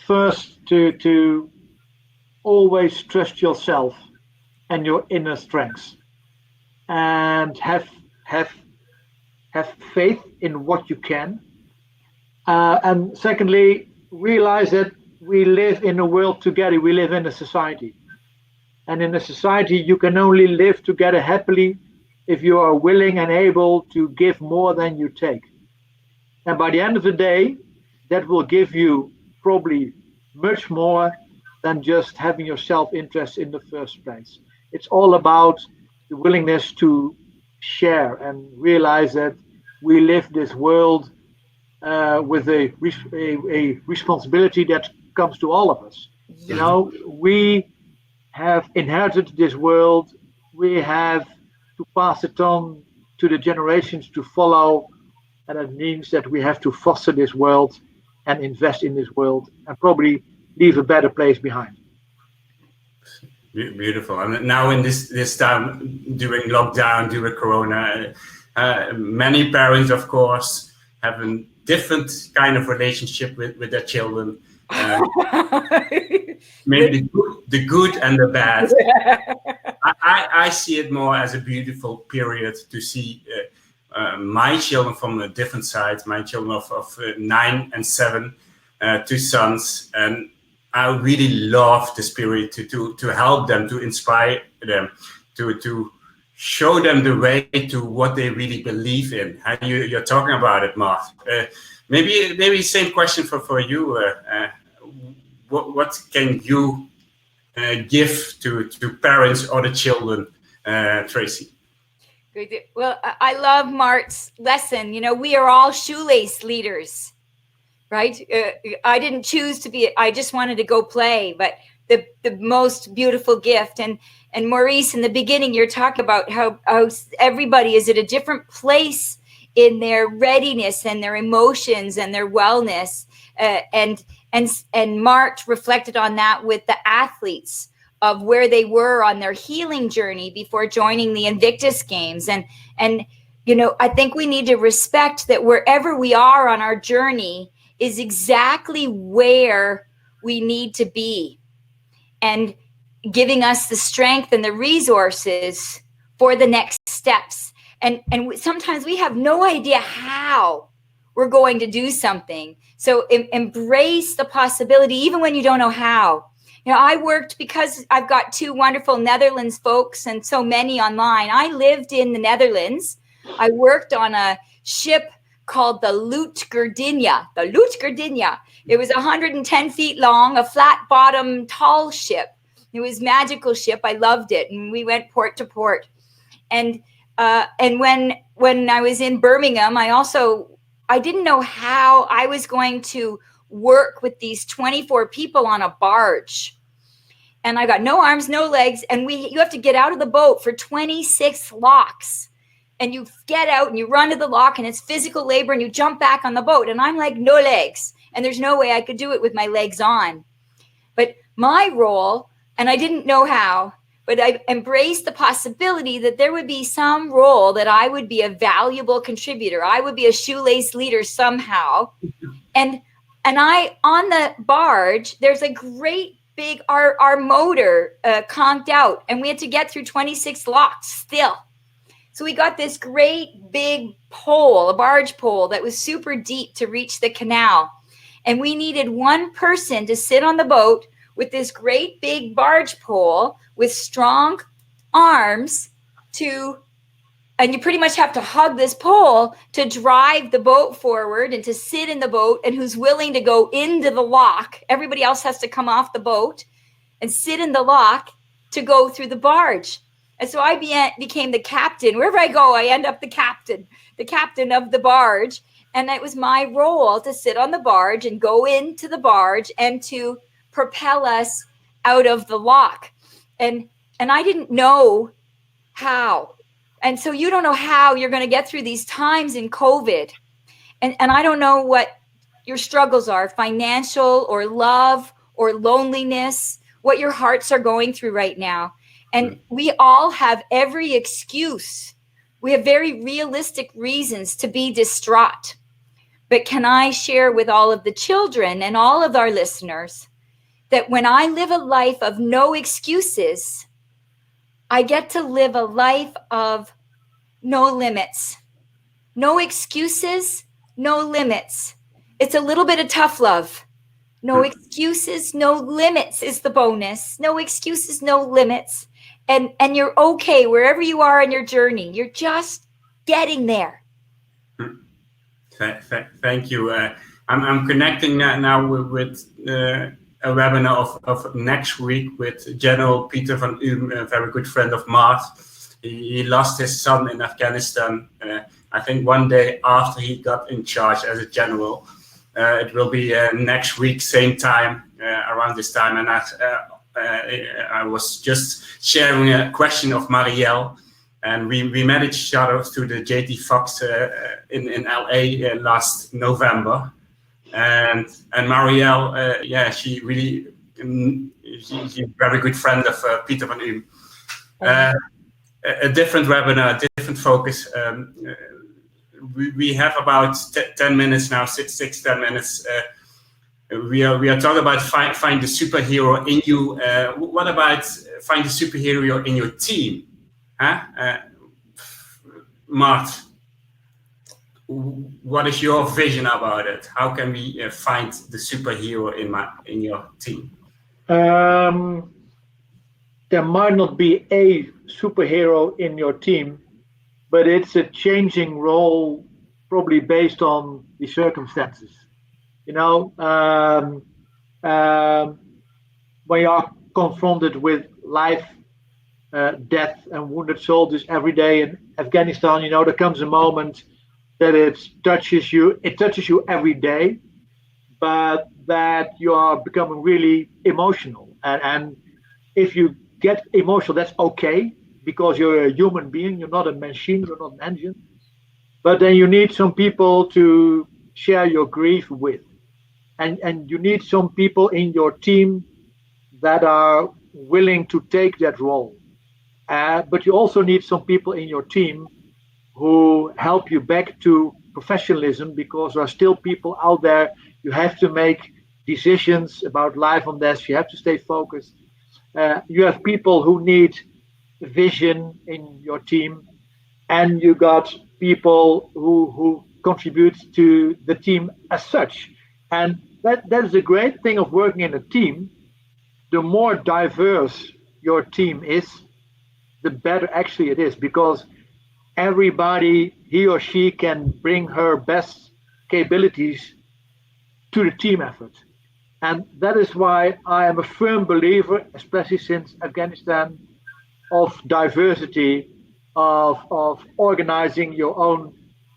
First, to always trust yourself and your inner strengths, and have faith in what you can. And secondly, realize that we live in a world together. We live in a society. And in a society, you can only live together happily if you are willing and able to give more than you take. And by the end of the day, that will give you probably much more than just having your self-interest in the first place. It's all about the willingness to share and realize that we live this world with a responsibility that comes to all of us. We have inherited this world. We have to pass it on to the generations to follow, and it means that we have to foster this world and invest in this world and probably leave a better place behind.
Beautiful. And now in this time during lockdown, during Corona, many parents, of course, have a different kind of relationship with their children. Maybe the good and the bad. I see it more as a beautiful period to see my children from a different side, my children of 9 and 7, 2 sons, and I really love the spirit to help them, to inspire them, to show them the way to what they really believe in. And you're talking about it, Mart. Maybe same question for you. What can you give to parents or the children, Tracy?
Good. Well, I love Mart's lesson. You know, we are all shoelace leaders, right? I didn't choose to be, I just wanted to go play, but the most beautiful gift. And Maurice, in the beginning, you're talking about how everybody is at a different place in their readiness and their emotions and their wellness. And Mart reflected on that with the athletes of where they were on their healing journey before joining the Invictus Games. And you know, I think we need to respect that wherever we are on our journey is exactly where we need to be, and giving us the strength and the resources for the next steps. And sometimes we have no idea how we're going to do something. So embrace the possibility, even when you don't know how. You know, I worked, because I've got 2 wonderful Netherlands folks and so many online. I lived in the Netherlands. I worked on a ship called the 𝐓𝐡𝐞 𝐔𝐧𝐬𝐭𝐮�. It was 110 feet long, a flat bottom, tall ship. It was a magical ship. I loved it. And we went port to port. And when I was in Birmingham, I didn't know how I was going to work with these 24 people on a barge. And I got no arms, no legs. And you have to get out of the boat for 26 locks. And you get out and you run to the lock, and it's physical labor, and you jump back on the boat. And I'm like, no legs. And there's no way I could do it with my legs on. But my role, and I didn't know how, but I embraced the possibility that there would be some role that I would be a valuable contributor. I would be a shoelace leader somehow. And on the barge, there's a great big, our motor conked out, and we had to get through 26 locks still. So we got this great big pole, a barge pole that was super deep to reach the canal. And we needed one person to sit on the boat with this great big barge pole with strong arms and you pretty much have to hug this pole to drive the boat forward and to sit in the boat, and who's willing to go into the lock. Everybody else has to come off the boat and sit in the lock to go through the barge. And so I became the captain. Wherever I go, I end up the captain of the barge. And it was my role to sit on the barge and go into the barge and to propel us out of the lock. And I didn't know how. And so you don't know how you're going to get through these times in COVID. And I don't know what your struggles are, financial or love or loneliness, what your hearts are going through right now. And we all have every excuse. We have very realistic reasons to be distraught. But can I share with all of the children and all of our listeners that when I live a life of no excuses, I get to live a life of no limits. No excuses, no limits. It's a little bit of tough love. No excuses, no limits is the bonus. No excuses, no limits. And you're okay wherever you are in your journey. You're just getting there.
Thank you. I'm connecting now with a webinar of next week with General Peter van Uhm, a very good friend of Mart. He lost his son in Afghanistan, I think one day after he got in charge as a general. It will be next week, same time, around this time. And I was just sharing a question of Marielle, and we met each other through the JT Fox in LA last November. And Marielle, yeah, she really, she's a very good friend of Peter van Uhm. A different webinar, a different focus. We have about 10 minutes now, 10 minutes. we are talking about find the superhero in you. What about find the superhero in your team? Huh? Mart, what is your vision about it? How can we find the superhero in your team?
There might not be a superhero in your team, but it's a changing role, probably based on the circumstances. You know, when you are confronted with life, death, and wounded soldiers every day in Afghanistan, you know, there comes a moment that it touches you. It touches you every day, but that you are becoming really emotional. And if you get emotional, that's okay, because you're a human being. You're not a machine. You're not an engine. But then you need some people to share your grief with. And you need some people in your team that are willing to take that role. But you also need some people in your team who help you back to professionalism, because there are still people out there. You have to make decisions about life and death. You have to stay focused. You have people who need vision in your team, and you got people who contribute to the team as such. And that is a great thing of working in a team. The more diverse your team is, the better actually it is, because everybody, he or she, can bring her best capabilities to the team effort. And that is why I am a firm believer, especially since Afghanistan, of diversity, of organizing your own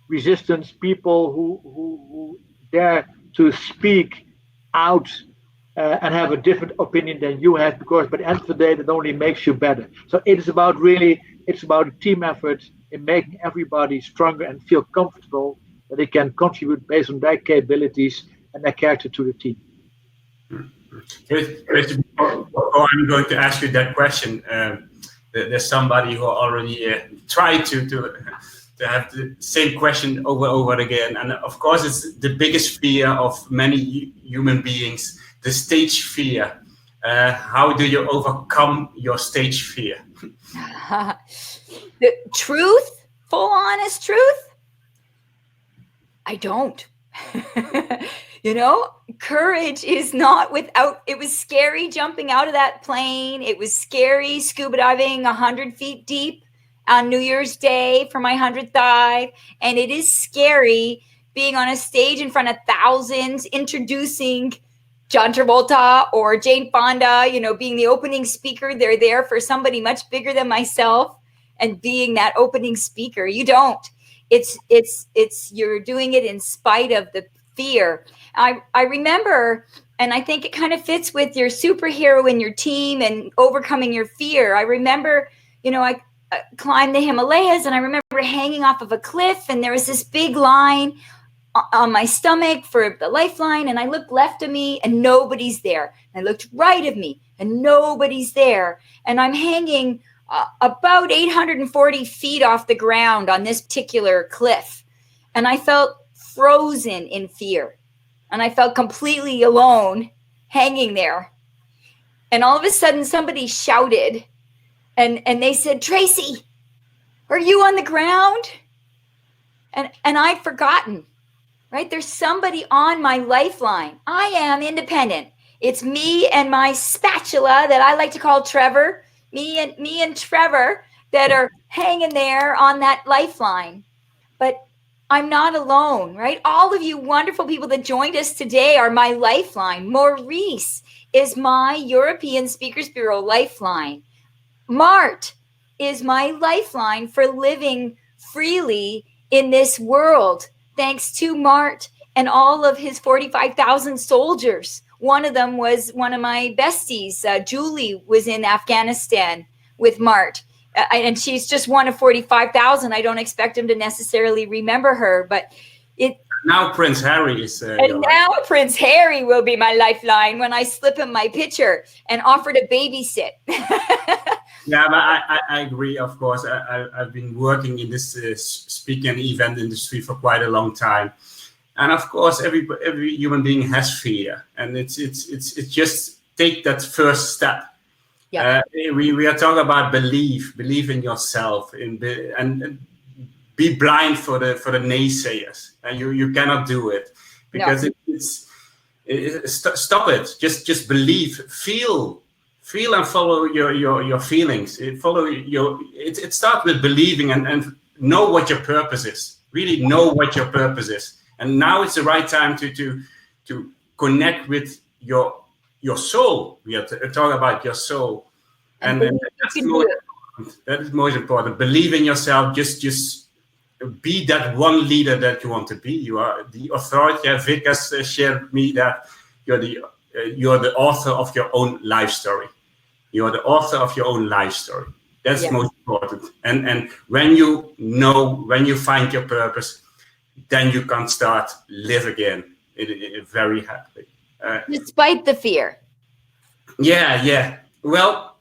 resistance, people who dare to speak out and have a different opinion than you have, because by the end of the day, that only makes you better. So it's about a team effort in making everybody stronger and feel comfortable that they can contribute based on their capabilities and their character to the team.
Before I'm going to ask you that question, there's somebody who already tried to have the same question over again, and of course it's the biggest fear of many human beings, the stage fear. How do you overcome your stage fear?
The truth, full honest truth, I don't. You know, courage is not without. It was scary jumping out of that plane. It was scary scuba diving 100 feet deep on New Year's Day for my 100th dive. And it is scary being on a stage in front of thousands, introducing John Travolta or Jane Fonda, you know, being the opening speaker. They're there for somebody much bigger than myself and being that opening speaker. You don't. It's you're doing it in spite of the fear. I remember, and I think it kind of fits with your superhero in your team and overcoming your fear. I remember, you know, I climbed the Himalayas, and I remember hanging off of a cliff, and there was this big line on my stomach for the lifeline, and I looked left of me and nobody's there. And I looked right of me and nobody's there. And I'm hanging about 840 feet off the ground on this particular cliff. And I felt frozen in fear. And I felt completely alone hanging there. And all of a sudden somebody shouted and they said, "Tracy, are you on the ground?" And I'd forgotten, right? There's somebody on my lifeline. I am independent. It's me and my spatula that I like to call Trevor, me and Trevor that are hanging there on that lifeline. But I'm not alone, right? All of you wonderful people that joined us today are my lifeline. Maurice is my European Speakers Bureau lifeline. Mart is my lifeline for living freely in this world. Thanks to Mart and all of his 45,000 soldiers. One of them was one of my besties. Julie was in Afghanistan with Mart. And she's just one of 45,000. I don't expect him to necessarily remember her, but
now Prince Harry is.
And now Prince Harry will be my lifeline when I slip him my picture and offer to babysit.
Yeah, but I agree. Of course, I've been working in this speaking and event industry for quite a long time. And of course, every human being has fear, and it's just take that first step.
Yeah.
We are talking about believe in yourself, and be blind for the naysayers, and you cannot do it because stop it. Just believe, feel and follow your feelings. It starts with believing and know what your purpose is. Really know what your purpose is. And now it's the right time to connect with your soul. We are talking about your soul, and that is most important. Believe in yourself. Just be that one leader that you want to be. You are the authority. Vic has shared me that you're the author of your own life story. You are the author of your own life story. That's most important. And when you find your purpose, then you can start live again very happily.
Despite the fear.
Yeah. Well,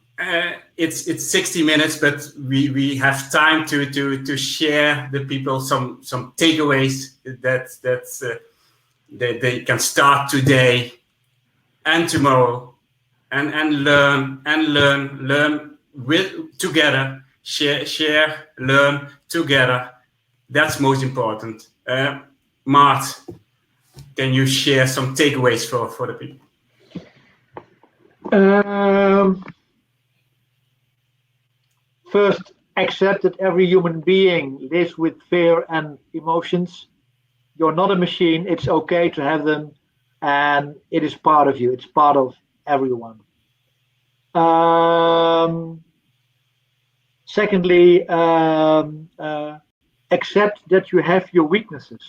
it's 60 minutes, but we have time to share the people some takeaways that they can start today and tomorrow, and learn together. Share, learn together. That's most important. Mart, can you share some takeaways for the people?
First, accept that every human being lives with fear and emotions. You're not a machine. It's okay to have them, and it is part of you. It's part of everyone. Secondly, accept that you have your weaknesses.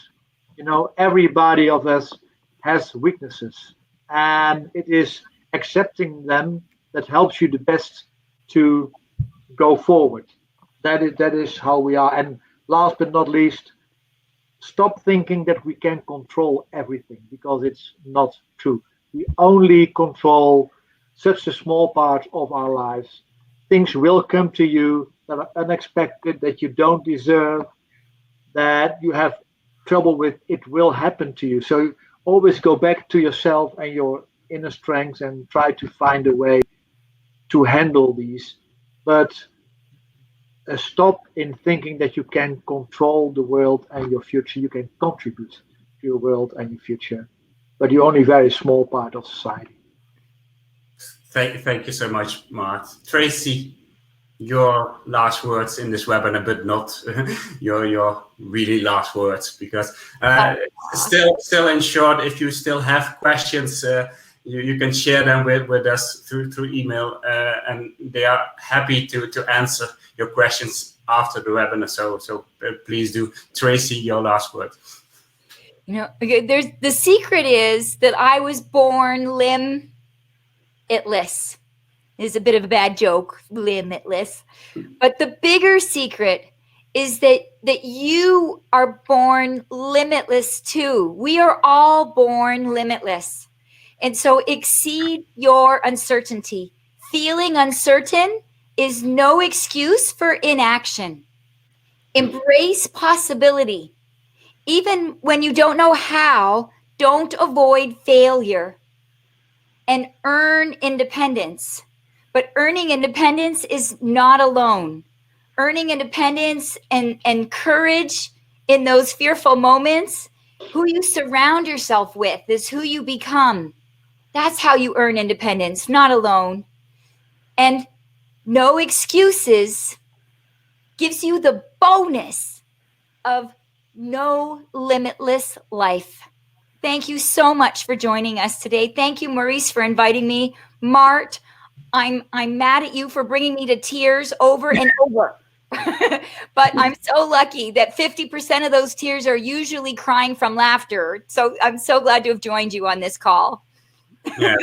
Everybody of us has weaknesses, and it is accepting them that helps you the best to go forward. That is how we are. And last but not least, stop thinking that we can control everything, because it's not true. We only control such a small part of our lives. Things will come to you that are unexpected, that you don't deserve, that you have trouble with. It will happen to you. So always go back to yourself and your inner strengths and try to find a way to handle these. But stop in thinking that you can control the world and your future. You can contribute to your world and your future, but you're only a very small part of society.
Thank you so much, Mart. Tracy, your last words in this webinar, but not your really last words, because still in short, if you still have questions, you can share them with us through email, and they are happy to answer your questions after the webinar. So please do. Tracy, your last word.
There's the secret is that I was born limitless. Is a bit of a bad joke, limitless. But the bigger secret is that you are born limitless too. We are all born limitless. And so exceed your uncertainty. Feeling uncertain is no excuse for inaction. Embrace possibility. Even when you don't know how, don't avoid failure. And earn independence. But earning independence is not alone. Earning independence and courage in those fearful moments, who you surround yourself with is who you become. That's how you earn independence, not alone. And no excuses gives you the bonus of no limitless life. Thank you so much for joining us today. Thank you, Maurice, for inviting me. Mart, I'm mad at you for bringing me to tears over and over. But I'm so lucky that 50% of those tears are usually crying from laughter. So I'm so glad to have joined you on this call.
Yeah.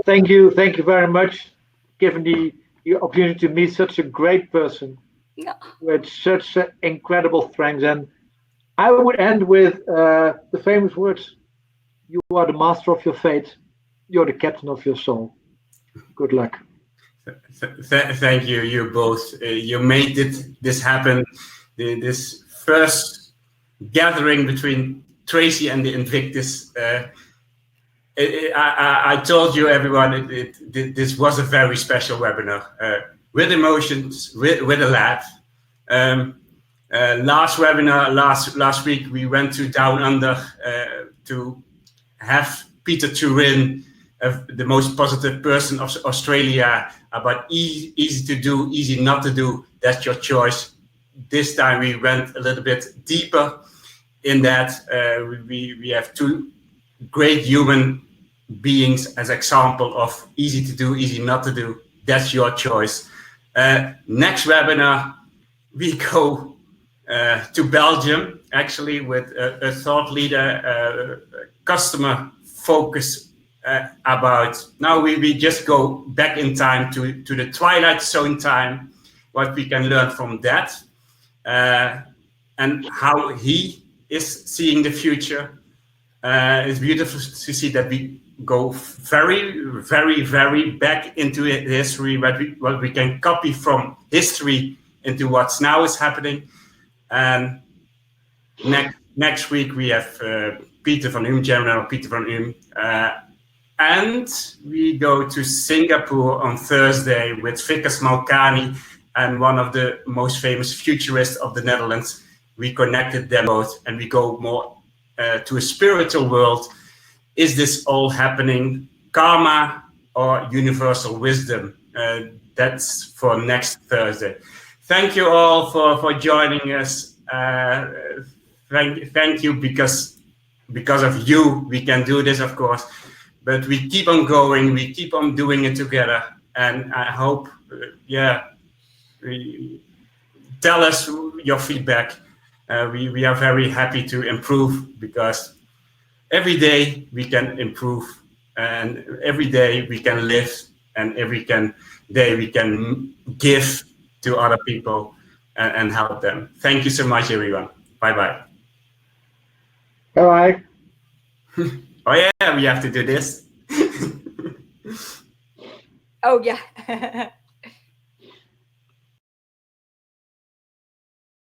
Thank you very much, given the opportunity to meet such a great person with such incredible strengths. And I would end with the famous words: "You are the master of your fate. You're the captain of your soul." Good luck.
Thank you, you both. You made this happen. This first gathering between Tracy and the Invictus. I told you, everyone, this was a very special webinar with emotions, with a laugh. Last webinar, last week, we went to Down Under to have Peter Turin, the most positive person of Australia, about easy to do, easy not to do. That's your choice. This time we went a little bit deeper in that. We have two great human beings as example of easy to do, easy not to do. That's your choice. Next webinar, we go to Belgium, actually, with a thought leader, customer focus about. Now we just go back in time to the Twilight Zone time, what we can learn from that, and how he is seeing the future. It's beautiful to see that we go very, very, very back into history, what we can copy from history into what's now is happening. And next week we have Peter van Uhm, General Peter van Uhm, and we go to Singapore on Thursday with Vickers Malkani and one of the most famous futurists of the Netherlands. We connected them both, and we go more to a spiritual world. Is this all happening? Karma or universal wisdom? That's for next Thursday. Thank you all for joining us. Thank you, because of you we can do this, of course. But we keep on going. We keep on doing it together. And I hope, tell us your feedback. We are very happy to improve, because every day we can improve, and every day we can live, and every day we can give to other people and help them. Thank you so much, everyone. Bye-bye.
Bye-bye.
Oh yeah, we have to do this.
Oh yeah.